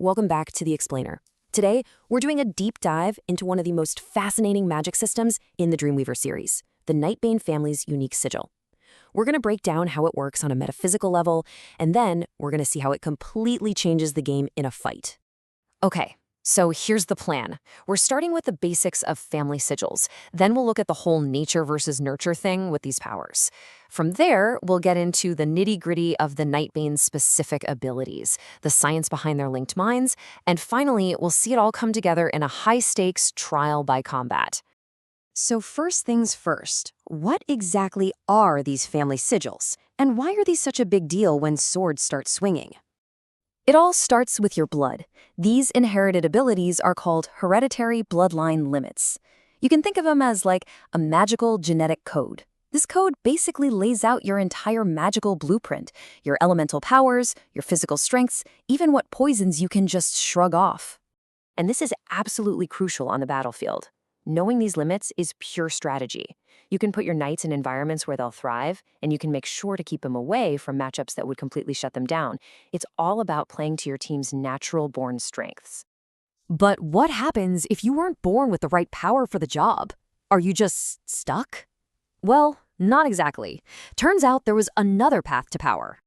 welcome back to The Explainer. Today, we're doing a deep dive into one of the most fascinating magic systems in the Dreamweaver series, the Nightbane family's unique sigil. We're going to break down how it works on a metaphysical level, and then we're going to see how it completely changes the game in a fight. Okay, so here's the plan. We're starting with the basics of family sigils. Then we'll look at the whole nature versus nurture thing with these powers. From there, we'll get into the nitty-gritty of the Nightbane's specific abilities, the science behind their linked minds, and finally, we'll see it all come together in a high-stakes trial by combat. So first things first, what exactly are these family sigils? And why are these such a big deal when swords start swinging? It all starts with your blood. These inherited abilities are called hereditary bloodline limits. You can think of them as like a magical genetic code. This code basically lays out your entire magical blueprint, your elemental powers, your physical strengths, even what poisons you can just shrug off. And this is absolutely crucial on the battlefield. Knowing these limits is pure strategy. You can put your knights in environments where they'll thrive, and you can make sure to keep them away from matchups that would completely shut them down. It's all about playing to your team's natural-born strengths. But what happens if you weren't born with the right power for the job? Are you just stuck? Well, not exactly. Turns out there was another path to power.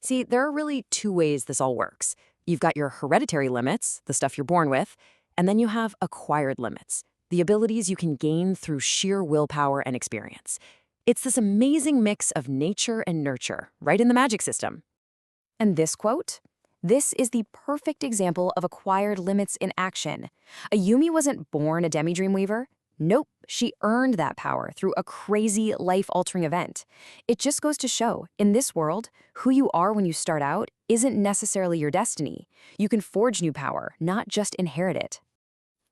See, there are really two ways this all works. You've got your hereditary limits, the stuff you're born with, and then you have acquired limits, the abilities you can gain through sheer willpower and experience. It's this amazing mix of nature and nurture, right in the magic system. And this quote? This is the perfect example of acquired limits in action. Ayumi wasn't born a demi-Dreamweaver. Nope, she earned that power through a crazy, life-altering event. It just goes to show, in this world, who you are when you start out isn't necessarily your destiny. You can forge new power, not just inherit it.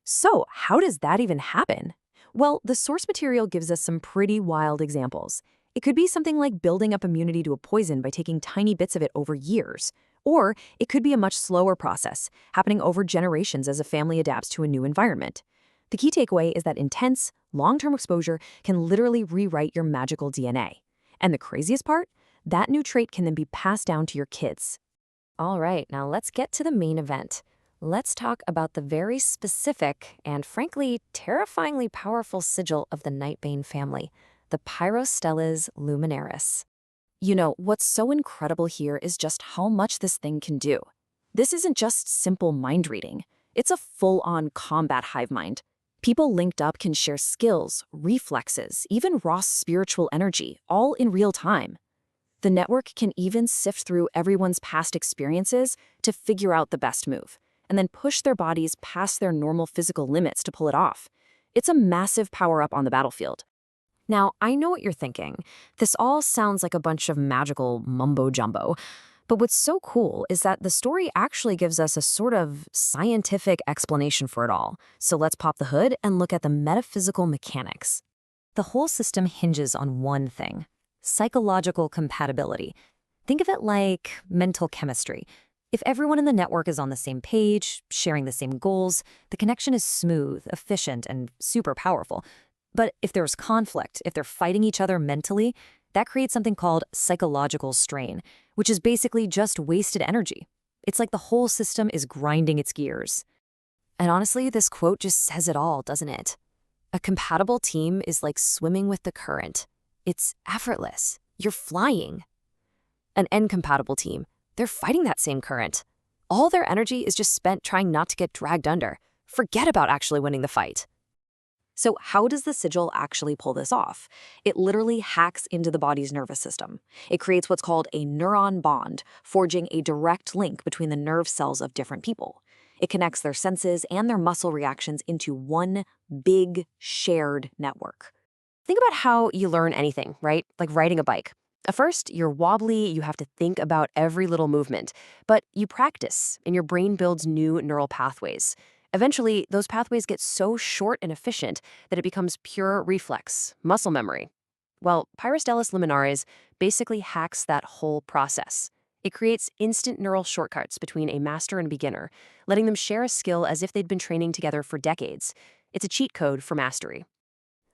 So, how does that even happen? Well, the source material gives us some pretty wild examples. It could be something like building up immunity to a poison by taking tiny bits of it over years. Or it could be a much slower process, happening over generations as a family adapts to a new environment. The key takeaway is that intense, long-term exposure can literally rewrite your magical DNA. And the craziest part? That new trait can then be passed down to your kids. All right, now let's get to the main event. Let's talk about the very specific and, frankly, terrifyingly powerful sigil of the Nightbane family, the Pyrostellis Luminares. You know, what's so incredible here is just how much this thing can do. This isn't just simple mind reading. It's a full-on combat hive mind. People linked up can share skills, reflexes, even raw spiritual energy, all in real time. The network can even sift through everyone's past experiences to figure out the best move, and then push their bodies past their normal physical limits to pull it off. It's a massive power-up on the battlefield. Now, I know what you're thinking. This all sounds like a bunch of magical mumbo-jumbo. But what's so cool is that the story actually gives us a sort of scientific explanation for it all. So let's pop the hood and look at the metaphysical mechanics. The whole system hinges on one thing: psychological compatibility. Think of it like mental chemistry. If everyone in the network is on the same page, sharing the same goals, the connection is smooth, efficient, and super powerful. But if there's conflict, if they're fighting each other mentally, that creates something called psychological strain, which is basically just wasted energy. It's like the whole system is grinding its gears. And honestly, this quote just says it all, doesn't it? A compatible team is like swimming with the current. It's effortless. You're flying. An incompatible team, they're fighting that same current. All their energy is just spent trying not to get dragged under. Forget about actually winning the fight. So how does the sigil actually pull this off? It literally hacks into the body's nervous system. It creates what's called a neuron bond, forging a direct link between the nerve cells of different people. It connects their senses and their muscle reactions into one big shared network. Think about how you learn anything, right? Like riding a bike. At first, you're wobbly, you have to think about every little movement, but you practice and your brain builds new neural pathways. Eventually, those pathways get so short and efficient that it becomes pure reflex, muscle memory. Well, Pyrostellis Luminares basically hacks that whole process. It creates instant neural shortcuts between a master and beginner, letting them share a skill as if they'd been training together for decades. It's a cheat code for mastery.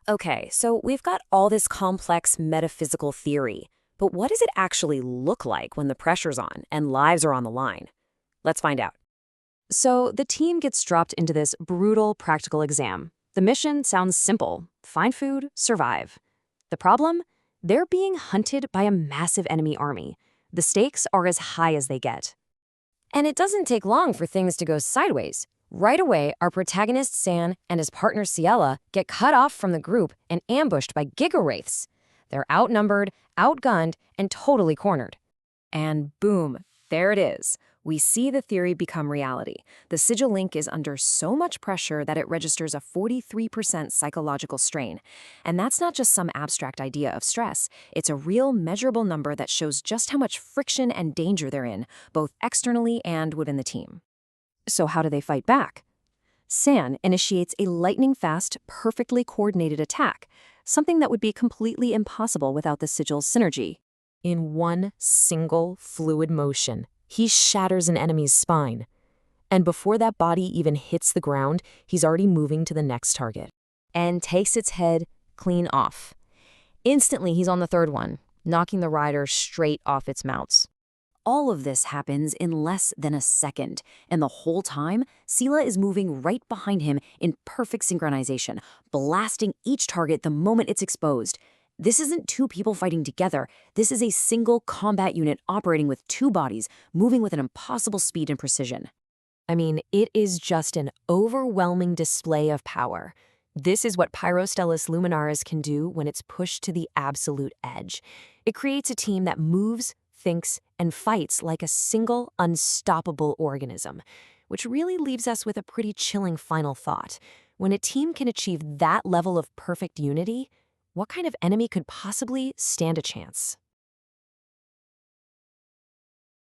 Okay, so we've got all this complex metaphysical theory, but what does it actually look like when the pressure's on and lives are on the line? Let's find out. So the team gets dropped into this brutal practical exam. The mission sounds simple: find food, survive. The problem? They're being hunted by a massive enemy army. The stakes are as high as they get. And it doesn't take long for things to go sideways. Right away, our protagonist San and his partner Ciela get cut off from the group and ambushed by Giga-Wraiths. They're outnumbered, outgunned, and totally cornered. And boom, there it is. We see the theory become reality. The sigil link is under so much pressure that it registers a 43% psychological strain. And that's not just some abstract idea of stress. It's a real measurable number that shows just how much friction and danger they're in, both externally and within the team. So how do they fight back? San initiates a lightning-fast, perfectly coordinated attack, something that would be completely impossible without the sigil's synergy. In one single fluid motion, he shatters an enemy's spine. And before that body even hits the ground, he's already moving to the next target and takes its head clean off. Instantly, he's on the third one, knocking the rider straight off its mounts. All of this happens in less than a second, and the whole time, Ciela is moving right behind him in perfect synchronization, blasting each target the moment it's exposed. This isn't two people fighting together. This is a single combat unit operating with two bodies, moving with an impossible speed and precision. I mean, it is just an overwhelming display of power. This is what Pyrostellis Luminares can do when it's pushed to the absolute edge. It creates a team that moves, thinks, and fights like a single, unstoppable organism, which really leaves us with a pretty chilling final thought. When a team can achieve that level of perfect unity, what kind of enemy could possibly stand a chance?